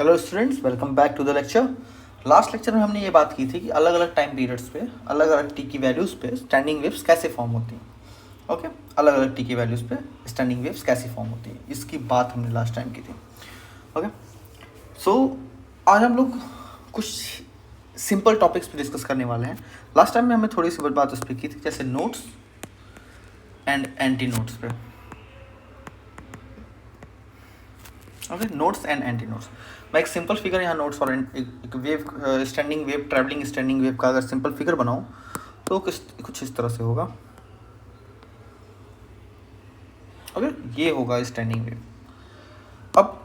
Hello students, welcome back to the lecture. Last lecture में हमने ये बात की थी कि अलग अलग टाइम पीरियड्स पे अलग अलग टी की वैल्यूज़ पे स्टैंडिंग वेव्स कैसे फॉर्म होती हैं। ओके, अलग अलग टी की वैल्यूज़ पे स्टैंडिंग वेव्स कैसे फॉर्म होती हैं, इसकी बात हमने लास्ट टाइम की थी। ओके, सो आज हम लोग कुछ सिंपल टॉपिक्स पे डिस्कस करने वाले हैं। लास्ट टाइम में हमें थोड़ी सी बात उस पर की थी, जैसे नोट्स एंड एंटी नोट्स पे। Okay, notes and anti notes. मैं एक सिंपल फिगर यहाँ नोट्स और एक wave standing wave, travelling standing wave का अगर सिंपल फिगर बनाऊँ तो कुछ इस तरह से होगा। ओके, ये होगा स्टैंडिंग वेव। अब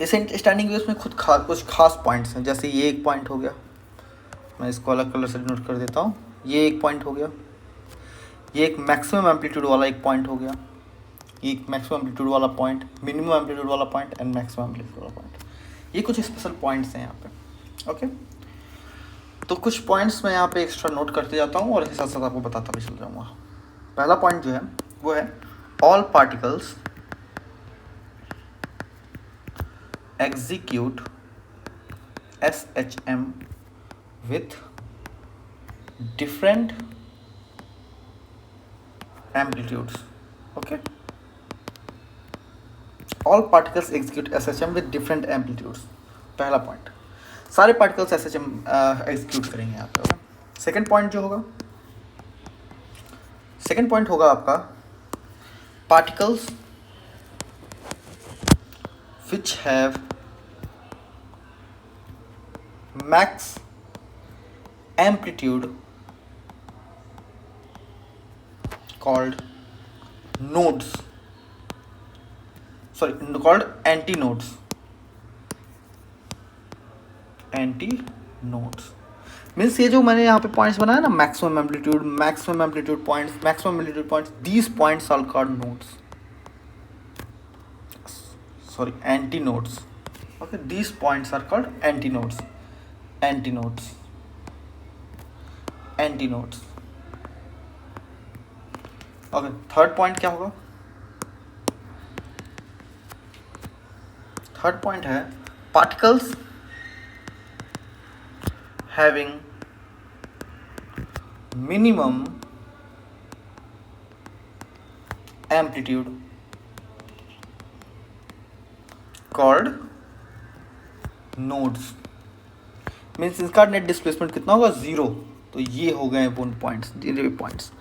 इस स्टैंडिंग वेव्स में कुछ खास पॉइंट्स हैं। जैसे ये एक पॉइंट हो गया, मैं इसको अलग कलर से नोट कर देता हूँ। ये एक पॉइंट हो गया, ये एक मैक्सिमम एम्पलीट्यूड वाला एक पॉइंट हो गया, ये एक मैक्सिमम एम्पलीट्यूड वाला पॉइंट, मिनिमम एम्पलीट्यूड वाला पॉइंट एंड मैक्सिमम एम्पलीट्यूड वाला पॉइंट। ये कुछ स्पेशल पॉइंट्स हैं यहाँ पे। ओके, तो कुछ पॉइंट्स मैं यहाँ पे एक्स्ट्रा नोट करते जाता हूँ और इसके साथ साथ आपको बताता भी चल जाऊँगा। पहला पॉइंट जो है वो है all particles execute SHM with different amplitudes. Okay, all particles execute SHM with different amplitudes. पहला पॉइंट, सारे पार्टिकल्स SHM एग्जीक्यूट करेंगे यहाँ पे। ओके, सेकेंड पॉइंट जो होगा, सेकेंड पॉइंट होगा आपका particles which have max amplitude called nodes, called antinodes. Antinodes means ये जो मैंने यहाँ पे पॉइंट्स बनाया ना, maximum amplitude points, maximum amplitude points, these points are called nodes, sorry antinodes. Okay, these points are called antinodes, antinodes, antinodes. Okay, third point क्या होगा? Third point है particles having minimum amplitude called nodes। Means इसका net displacement कितना होगा? Zero. तो ये हो गए पॉइंट्स, पॉइंट्स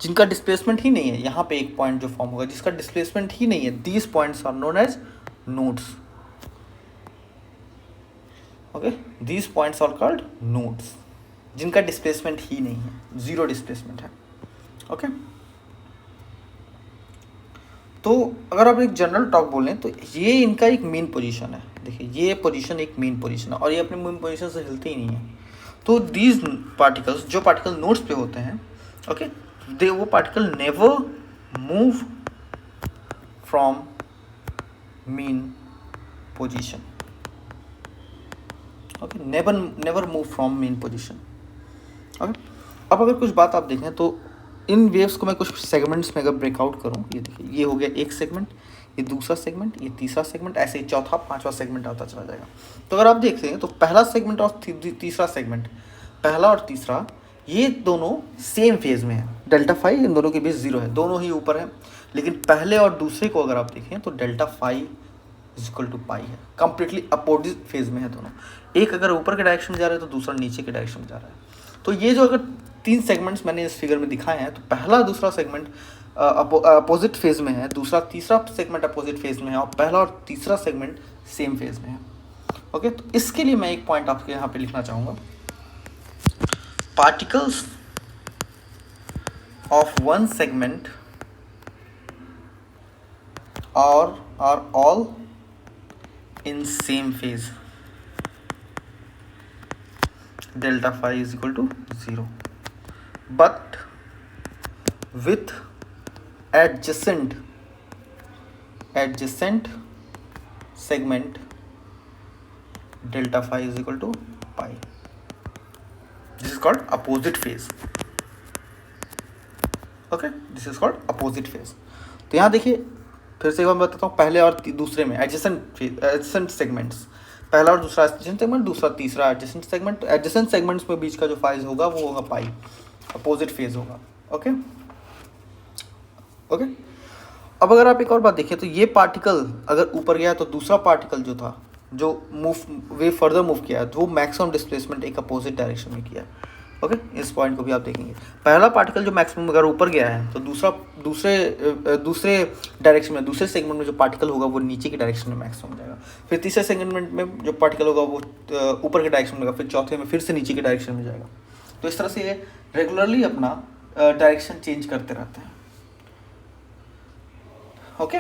जिनका डिस्प्लेसमेंट ही नहीं है। यहाँ पे एक पॉइंट जो फॉर्म होगा जिसका डिस्प्लेसमेंट ही नहीं है, these points are known as nodes. Okay, these points are called nodes, जिनका डिस्प्लेसमेंट ही नहीं है, ज़ीरो डिस्प्लेसमेंट है। ओके, तो अगर आप एक जनरल टॉक बोलें तो ये इनका एक मेन पोजीशन है। देखिए, ये पोजीशन एक मेन पोजीशन है और ये अपने मेन पोजीशन से हिलते ही नहीं है। तो दीज पार्टिकल्स, जो पार्टिकल नोड्स पे होते हैं, ओके, दे वो particle never move from main position. Okay, never move from main position. Okay, अब अगर कुछ बात आप देखें तो इन वेव्स को मैं कुछ सेगमेंट्स में अगर ब्रेकआउट करूं, ये देखिए, ये हो गया एक सेगमेंट, ये दूसरा सेगमेंट, ये तीसरा सेगमेंट, ऐसे ही चौथा पांचवा सेगमेंट आता चला जाएगा। तो अगर आप देखते हैं तो पहला सेगमेंट और तीसरा सेगमेंट, पहला और तीसरा, ये दोनों सेम फेज में है। डेल्टा फाई इन दोनों के बीच जीरो है, दोनों ही ऊपर है। लेकिन पहले और दूसरे को अगर आप देखें तो delta phi is equal to pi है, कंप्लीटली अपोजिट फेज में है दोनों। एक अगर ऊपर के डायरेक्शन में जा रहा है तो दूसरा नीचे के डायरेक्शन में जा रहा है। तो ये जो अगर तीन सेगमेंट्स मैंने इस फिगर में दिखाए हैं, तो पहला दूसरा सेगमेंट अपोजिट फेज में है, दूसरा तीसरा सेगमेंट अपोजिट फेज में है और पहला और तीसरा सेगमेंट सेम फेज में है। ओके, तो इसके लिए मैं एक पॉइंट आपके यहाँ पे लिखना चाहूँगा, पार्टिकल्स ऑफ वन सेगमेंट और are all in same phase, delta phi is equal to 0, but with adjacent segment delta phi is equal to pi. This is called opposite phase. Okay, this is called opposite phase. तो यहाँ देखिए, फिर से एक बार बताता हूँ, पहले और दूसरे में एडजेसेंट सेगमेंट्स, पहला और दूसरा एडजेसेंट सेगमेंट, दूसरा तीसरा एडजेसेंट सेगमेंट। एडजेसेंट सेगमेंट्स में बीच का जो फेज होगा वो होगा पाई, अपोजिट फेज होगा। Okay okay. अब अगर आप एक और बात देखें तो ये पार्टिकल अगर ऊपर गया तो दूसरा पार्टिकल जो था, जो वे फर्दर मूव किया है, तो वो मैक्सिमम डिस्प्लेसमेंट एक अपोजिट डायरेक्शन में किया है। ओके, इस पॉइंट को भी आप देखेंगे। पहला पार्टिकल जो मैक्सिमम अगर ऊपर गया है तो दूसरे डायरेक्शन में, दूसरे सेगमेंट में जो पार्टिकल होगा वो नीचे की डायरेक्शन में मैक्सिमम जाएगा। फिर तीसरे सेगमेंट में जो पार्टिकल होगा वो ऊपर के डायरेक्शन में जाएगा, फिर चौथे में फिर से नीचे की डायरेक्शन में जाएगा। तो इस तरह से ये रेगुलरली अपना डायरेक्शन चेंज करते रहते हैं। Okay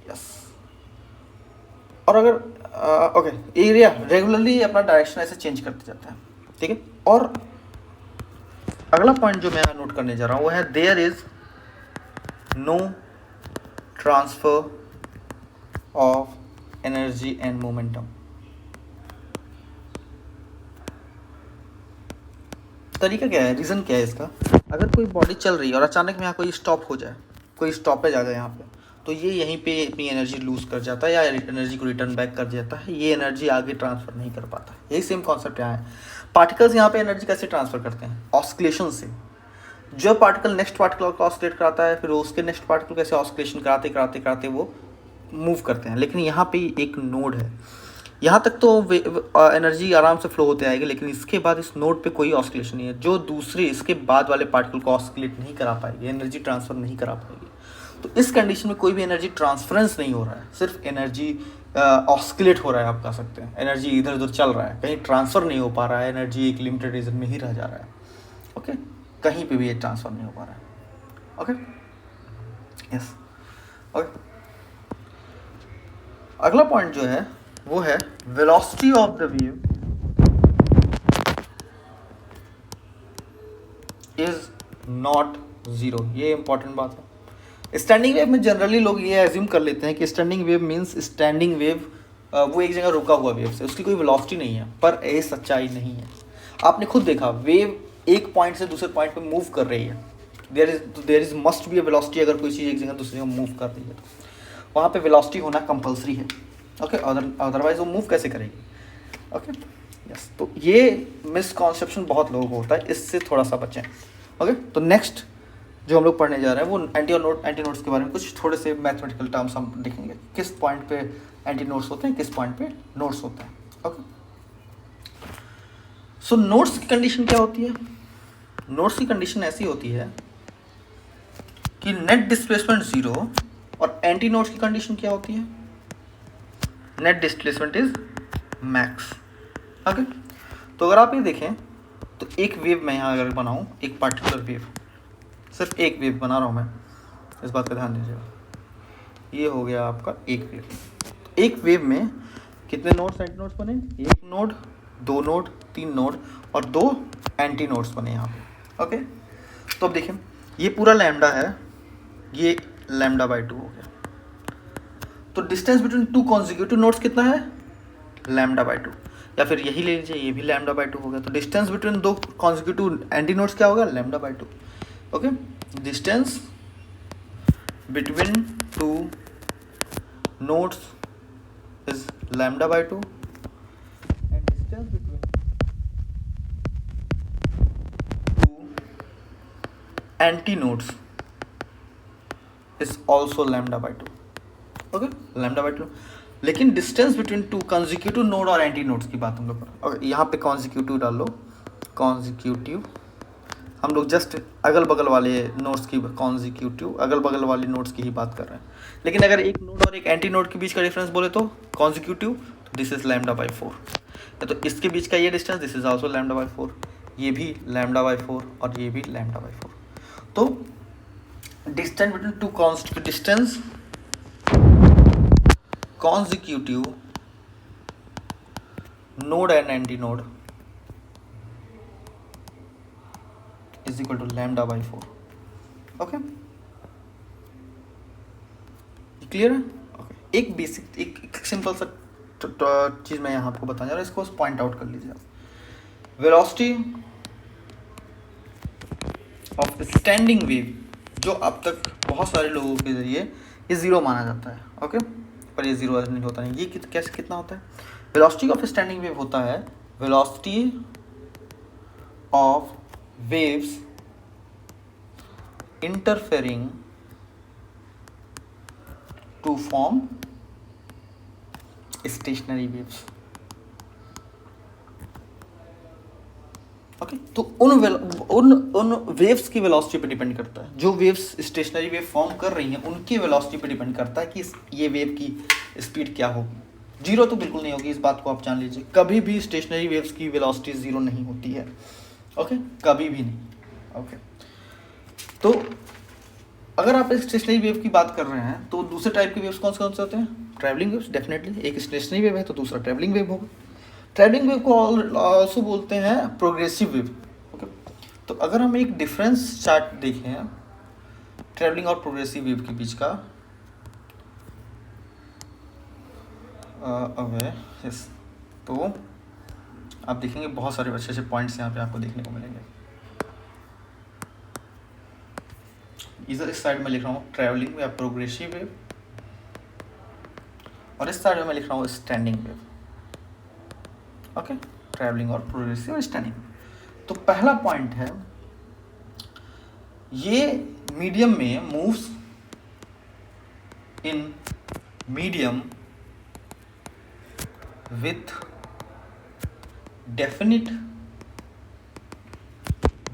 yes. और अगर ओके, एरिया रेगुलरली अपना डायरेक्शन ऐसे चेंज करते जाता है, ठीक है। और अगला पॉइंट जो मैं नोट करने जा रहा हूं वो है there is no transfer of energy and momentum. तरीका क्या है, रीजन क्या है इसका? अगर कोई बॉडी चल रही है और अचानक में यहाँ कोई स्टॉप हो जाए, कोई स्टॉपेज आ जाए यहाँ पे, तो ये यहीं पे अपनी एनर्जी लूज कर जाता है या एनर्जी को रिटर्न बैक कर जाता है। ये एनर्जी आगे ट्रांसफर नहीं कर पाता। यही सेम कॉन्सेप्ट यहाँ है। पार्टिकल्स यहाँ पे एनर्जी कैसे ट्रांसफर करते हैं? ऑस्किलेशन से। जो पार्टिकल नेक्स्ट पार्टिकल को ऑस्किलेट कराता है, फिर उसके नेक्स्ट पार्टिकल कैसे ऑस्किलेशन कराते कराते कराते वो मूव करते हैं। लेकिन यहाँ पे एक नोड है, यहाँ तक तो एनर्जी आराम से फ्लो होते आएगी, लेकिन इसके बाद इस नोड पे कोई ऑस्किलेशन नहीं है, जो दूसरे इसके बाद वाले पार्टिकल को ऑस्किलेट नहीं करा पाएगी, एनर्जी ट्रांसफर नहीं करा पाएगी। तो इस कंडीशन में कोई भी एनर्जी ट्रांसफरेंस नहीं हो रहा है, सिर्फ एनर्जी ऑस्किलेट हो रहा है, आप कह सकते हैं। एनर्जी इधर उधर चल रहा है, कहीं ट्रांसफ़र नहीं हो पा रहा है, एनर्जी एक लिमिटेड रीजन में ही रह जा रहा है। ओके, कहीं पे भी ये ट्रांसफ़र नहीं हो पा रहा है। Okay yes okay. अगला पॉइंट जो है वो है velocity of the wave is not zero. ये इंपॉर्टेंट बात है। स्टैंडिंग वेव में जनरली लोग ये एज्यूम कर लेते हैं कि standing wave means standing wave वो एक जगह रुका हुआ वेव से, उसकी कोई वेलोसिटी नहीं है, पर ये सच्चाई नहीं है। आपने खुद देखा, वेव एक पॉइंट से दूसरे पॉइंट पे मूव कर रही है, there is must be a velocity. अगर कोई चीज़ एक जगह दूसरी जगह मूव कर रही है तो वहाँ पे वेलोसिटी होना कंपलसरी है। ओके, अदरवाइज वो मूव कैसे करेगी? Okay yes. तो ये मिसकॉन्सेप्शन बहुत लोगों को होता है, इससे थोड़ा सा बचें। ओके, तो नेक्स्ट जो हम लोग पढ़ने जा रहे हैं वो एंटी नोड्स के बारे में कुछ थोड़े से मैथमेटिकल टर्म्स हम देखेंगे, किस पॉइंट पे एंटी नोड्स होते हैं, किस पॉइंट पे नोड्स होते हैं। ओके, सो नोड्स की कंडीशन क्या होती है? नोड्स की कंडीशन ऐसी होती है कि नेट डिस्प्लेसमेंट जीरो, और एंटी नोड्स की कंडीशन क्या होती है? Net displacement is max. Okay, तो अगर आप ये देखें तो एक वेव मैं यहाँ अगर बनाऊँ, एक पार्टिकुलर वेव, सिर्फ एक वेव बना रहा हूँ मैं, इस बात का ध्यान दीजिएगा। ये हो गया आपका एक वेव। एक वेव में कितने नोड्स एंटी नोड्स बने? एक नोड, दो नोड, तीन नोड और दो एंटी नोड्स बने यहाँ पे। ओके, तो अब देखिए ये पूरा लैम्डा है, ये लैम्डा बाई 2 हो गया। तो distance between two consecutive nodes कितना है? लैम्डा बाई 2, या फिर यही ले लीजिए, ये भी लैम्डा बाई 2 हो गया। तो डिस्टेंस बिटवीन दो कॉन्जिक्यूटिव एंटी नोड्स क्या होगा? Lambda by 2। Okay, distance between two nodes is lambda by 2 and distance between two antinodes is also lambda by 2. Okay, lambda by 2। लेकिन distance between two consecutive node और anti nodes की बात हम लोग कर, और यहाँ पे कॉन्जिक्यूटिव डाल लो, कॉन्जिक्यूटिव, हम लोग जस्ट अगल बगल वाले नोड्स की, कॉन्जिक्यूटिव अगल बगल वाले नोड्स की ही बात कर रहे हैं। लेकिन अगर एक नोड और एक एंटी नोड के बीच का डिफरेंस बोले तो कॉन्जिक्यूटिव, तो दिस इज लैम्डा बाई 4। तो इसके बीच का ये distance, this is also lambda by 4, ये भी लैम्डा बाई 4 और ये भी लैम्डा बाई 4। तो distance between two consecutive, distance consecutive node and anti node is equal to lambda by 4. Okay, clear है? ओके, एक बेसिक, एक सिंपल सा चीज़ मैं यहाँ आपको बताने जा रहा हूँ, इसको पॉइंट आउट कर लीजिए आप। वेलोसिटी ऑफ स्टैंडिंग वेव, जो अब तक बहुत सारे लोगों के जरिए ये ज़ीरो माना जाता है। ओके, पर ये जीरो नहीं होता है। ये कैसे कितना होता है? वेलोसिटी ऑफ स्टैंडिंग वेव होता है velocity of waves interfering to form stationary waves. Okay, तो उन वेव्स की वेलोसिटी पे डिपेंड करता है। जो वेव्स स्टेशनरी वेव फॉर्म कर रही हैं उनकी वेलोसिटी पे डिपेंड करता है कि ये वेव की स्पीड क्या होगी। जीरो तो बिल्कुल नहीं होगी, इस बात को आप जान लीजिए। कभी भी स्टेशनरी वेव्स की वेलोसिटी जीरो नहीं होती है। ओके, कभी भी नहीं। ओके, तो अगर आप स्टेशनरी वेव की बात कर रहे हैं तो दूसरे टाइप के वेव्स कौन से होते हैं? Travelling waves. डेफिनेटली एक स्टेशनरी वेव है तो दूसरा ट्रैवलिंग वेव होगा। ट्रैवलिंग वेव को ऑल्सो बोलते हैं प्रोग्रेसिव वेव। ओके, तो अगर हम एक डिफरेंस चार्ट देखें ट्रैवलिंग और प्रोग्रेसिव वेव के बीच का, यस, तो आप देखेंगे बहुत सारे अच्छे अच्छे पॉइंट्स यहाँ पे आपको देखने को मिलेंगे। इधर इस साइड में लिख रहा हूँ ट्रैवलिंग या प्रोग्रेसिव वेव, और इस साइड में मैं लिख रहा हूँ स्टैंडिंग वेव। ओके, ट्रैवलिंग और प्रोग्रेसिव और स्टैंडिंग। तो पहला पॉइंट है, ये मीडियम में moves in medium with definite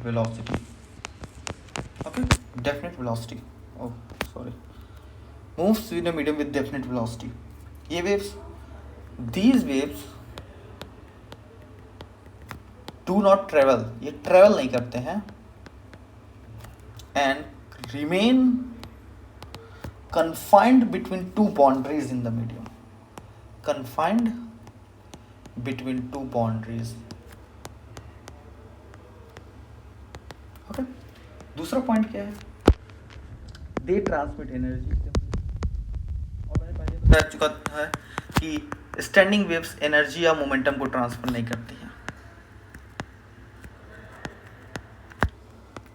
velocity. Okay, definite velocity, oh sorry, moves in a medium with definite velocity. ये waves, these waves do not travel, ये travel नहीं करते हैं, and remain confined between two boundaries in the medium, confined between two boundaries। Okay, दूसरा point क्या है? दे transmit energy. और मैंने पहले बता चुका है कि स्टैंडिंग वेव्स एनर्जी या मोमेंटम को ट्रांसफर नहीं करती हैं।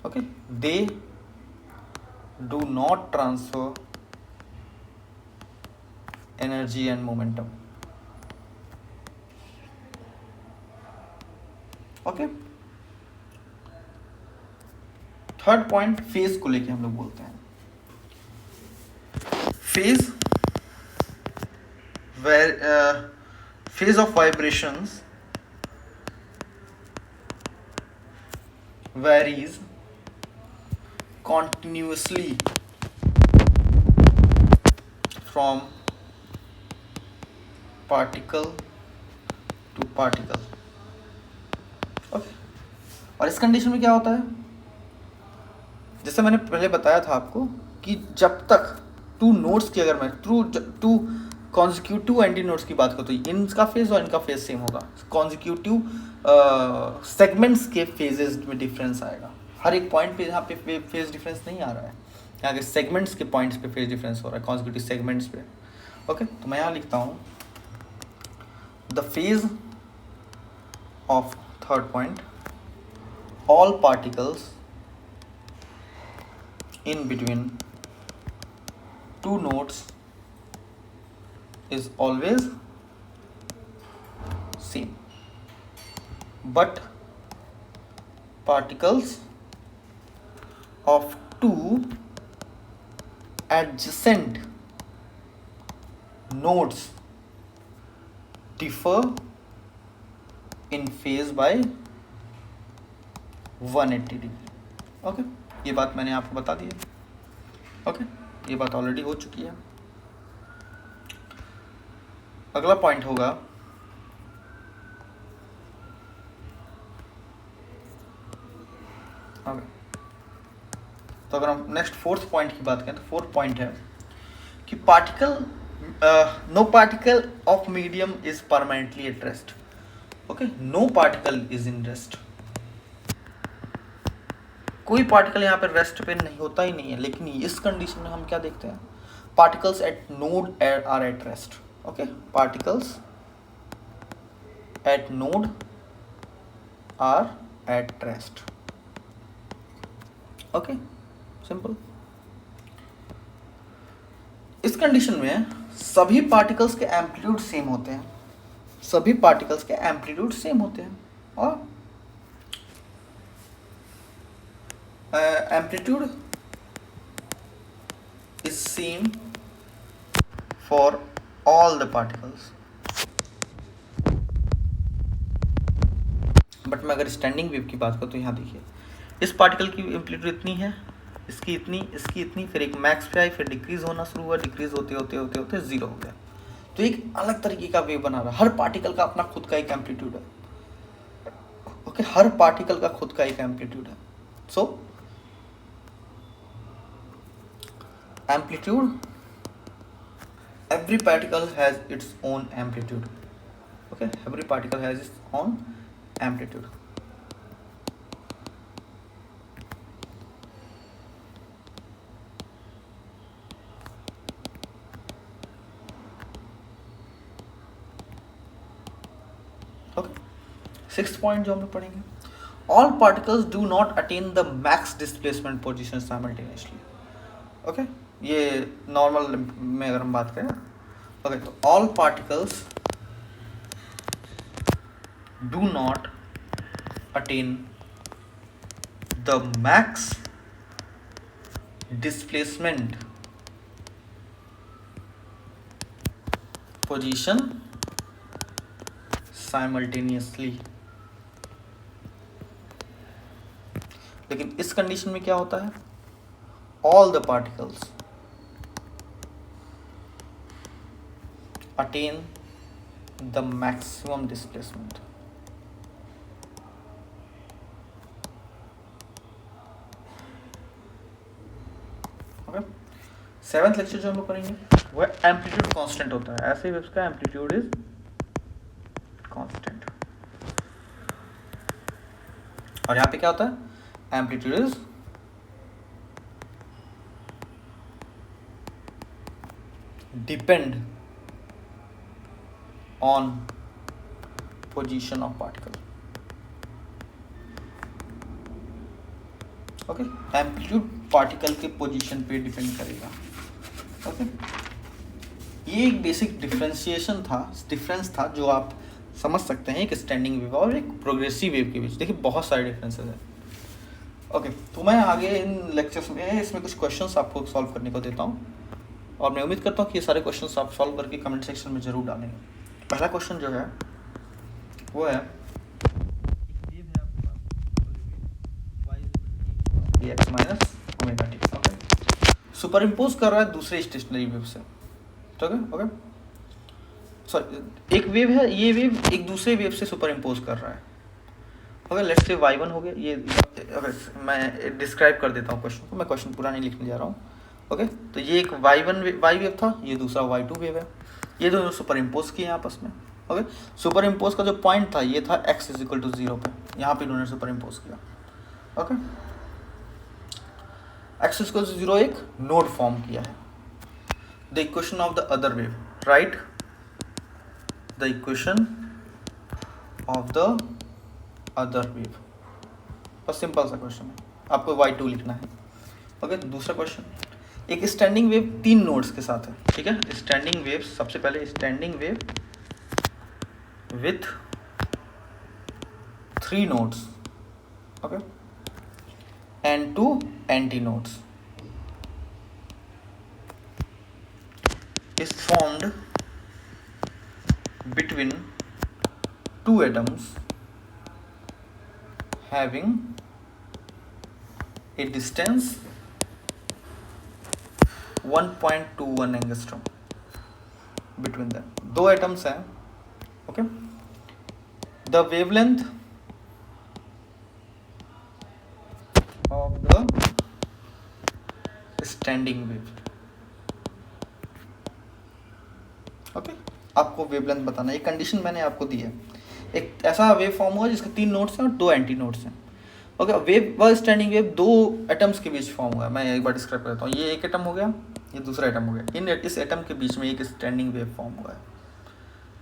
Okay, they do not transfer energy and momentum. Okay, third point phase को लेके हम लोग बोलते हैं। Phase phase of vibrations varies continuously from particle to particle। Okay, और इस कंडीशन में क्या होता है? जैसे मैंने पहले बताया था आपको कि जब तक टू नोड्स की, अगर मैं टू कॉन्जिक्यूटिव एंटी नोड्स की बात करूँ तो इनका फेज और इनका फेज सेम होगा। कॉन्जिक्यूटिव सेगमेंट्स के फेजेस में डिफरेंस आएगा। हर एक पॉइंट पे यहाँ पे फेज डिफरेंस नहीं आ रहा है, यहाँ के सेगमेंट्स के पॉइंट्स पे फेज डिफरेंस हो रहा है, कॉन्जिक्यूटिव सेगमेंट्स पे। ओके, तो मैं यहाँ लिखता हूँ the phase of third point, all particles in between two nodes is always same, but particles of two adjacent nodes differ in phase by 180 degree. Okay, ये बात मैंने आपको बता दी है। ओके, ये बात ऑलरेडी हो चुकी है। अगला पॉइंट होगा ओके, तो अगर हम नेक्स्ट फोर्थ पॉइंट की बात करें तो फोर्थ पॉइंट है कि no particle of medium is permanently at rest. Okay, no particle is in rest. कोई पार्टिकल यहाँ पे रेस्ट पे नहीं होता ही नहीं है, लेकिन इस कंडीशन में हम क्या देखते हैं? Particles at node are at rest. Okay, particles at node are at rest. Okay, simple. इस कंडीशन में सभी पार्टिकल्स के एम्पलीट्यूड सेम होते हैं, सभी पार्टिकल्स के एम्पलीट्यूड सेम होते हैं, और amplitude is same for all the particles. But मैं अगर स्टैंडिंग वेव की बात करूँ तो यहाँ देखिए, इस पार्टिकल की एम्पलीट्यूड इतनी है, इसकी इतनी, इसकी इतनी, फिर एक मैक्स पे आई, फिर डिक्रीज होना शुरू हुआ, डिक्रीज होते होते होते होते जीरो हो गया। तो एक अलग तरीके का वेव बना रहा है। हर पार्टिकल का अपना खुद का एक एम्पलीट्यूड है, ओके, हर पार्टिकल का खुद का एक एम्पलीट्यूड है। सो amplitude, every particle has its own amplitude, okay, every particle has its own amplitude. Okay, sixth point जो हम लोग पढ़ेंगे, all particles do not attain the max displacement position simultaneously, okay, ये नॉर्मल में अगर हम बात करें, ओके, तो all particles do not attain the max displacement position simultaneously। लेकिन इस कंडीशन में क्या होता है, all the particles attain the maximum displacement। Okay, seventh lecture जो हम लोग करेंगे वह एम्पलीट्यूड कांस्टेंट होता है, ऐसे वेव्स का एम्पलीट्यूड इज कांस्टेंट। और यहाँ पे क्या होता है, amplitude is depend on position of particle, okay, amplitude particle के पोजीशन पे डिपेंड करेगा, ओके। ये एक बेसिक डिफरेंस था जो आप समझ सकते हैं एक स्टैंडिंग वेव और एक प्रोग्रेसिव वेव के बीच। देखिए बहुत सारे डिफरेंसेस हैं, ओके। तो मैं आगे इन लेक्चर्स में इसमें कुछ क्वेश्चंस आपको सॉल्व करने को देता हूँ, और मैं उम्मीद करता हूँ कि ये सारे क्वेश्चंस आप सॉल्व करके कमेंट सेक्शन में जरूर डालेंगे। पहला क्वेश्चन जो है वो है, x minus omega T, okay, super impose कर रहा है दूसरे स्टेशनरी वेव से, ठीक है, ओके। सॉरी, एक वेव है, ये वेव एक दूसरे वेव से सुपर इम्पोज कर रहा है, ओके। लेट्स से y1 हो गया, ये मैं डिस्क्राइब कर देता हूँ क्वेश्चन को, मैं क्वेश्चन पूरा नहीं लिखने जा रहा हूँ, ओके। तो ये एक y वेव था, ये दूसरा y2 वेव है, ये दोनों सुपर इम्पोज किए आपस में, ओके। सुपर इम्पोज का जो पॉइंट था ये था x इज इक्वल टू 0 पे, यहाँ पे इन्होंने सुपर इम्पोज किया, ओके। x इक्वल टू 0 एक नोड फॉर्म किया है। The equation of the other wave, right the equation of the other wave, बस सिंपल सा क्वेश्चन है, आपको y2 लिखना है, ओके। दूसरा क्वेश्चन, एक स्टैंडिंग वेव 3 नोड्स के साथ है, ठीक है। स्टैंडिंग वेव, सबसे पहले standing wave with 3 nodes, okay, and 2 anti nodes is formed between 2 atoms having a distance 1.21 angstrom between them। 2 atoms हैं, okay. The wavelength of the standing wave, okay. आपको wavelength बताना, एक कंडीशन मैंने आपको दी है, एक ऐसा वेव फॉर्म हुआ जिसके 3 नोड्स हैं और 2 एंटी नोड्स हैं, ओके। वेव व स्टैंडिंग वेव 2 एटम्स के बीच फॉर्म हुआ है, मैं एक बार डिस्क्राइब करता हूँ। ये एक एटम हो गया, ये दूसरा एटम हो गया, इस एटम के बीच में एक स्टैंडिंग वेव फॉर्म हुआ है,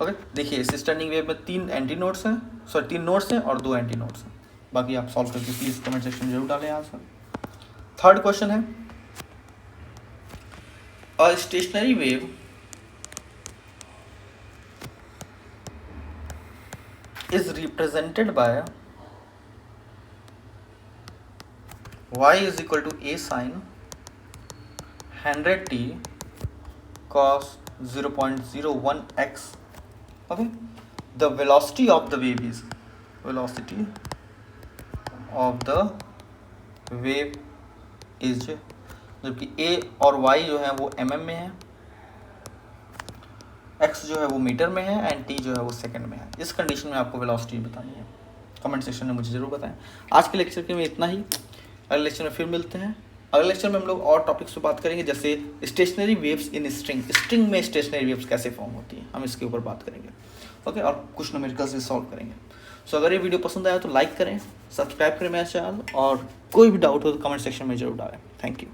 ओके। देखिए इस स्टैंडिंग वेव में 3 एंटी नोड्स हैं, सॉरी 3 नोड्स हैं और 2 एंटी नोड्स हैं। बाकी आप सॉल्व करके प्लीज़ कमेंट सेक्शन में जरूर डालें आंसर। थर्ड क्वेश्चन है, a stationary wave is represented by y is equal to a sin 100t cos 0.01x. Okay, the velocity of the wave is जबकि a और y जो है वो mm में है, x जो है वो मीटर में है एंड t जो है वो सेकंड में है। इस कंडीशन में आपको वेलोसिटी बतानी है। कमेंट सेक्शन में मुझे ज़रूर बताएं। आज के लेक्चर के में इतना ही, अगले लेक्चर में फिर मिलते हैं। अगले लेक्चर में हम लोग और टॉपिक्स पे बात करेंगे, जैसे स्टेशनरी वेव्स इन स्ट्रिंग में स्टेशनरी वेव्स कैसे फॉर्म होती है, हम इसके ऊपर बात करेंगे। ओके, और कुछ न्यूमेरिकल्स भी सॉल्व करेंगे। सो अगर ये वीडियो पसंद आया तो लाइक करें, सब्सक्राइब करें मेरा चैनल, और कोई भी डाउट हो तो कमेंट सेक्शन में जरूर डालें। Thank you.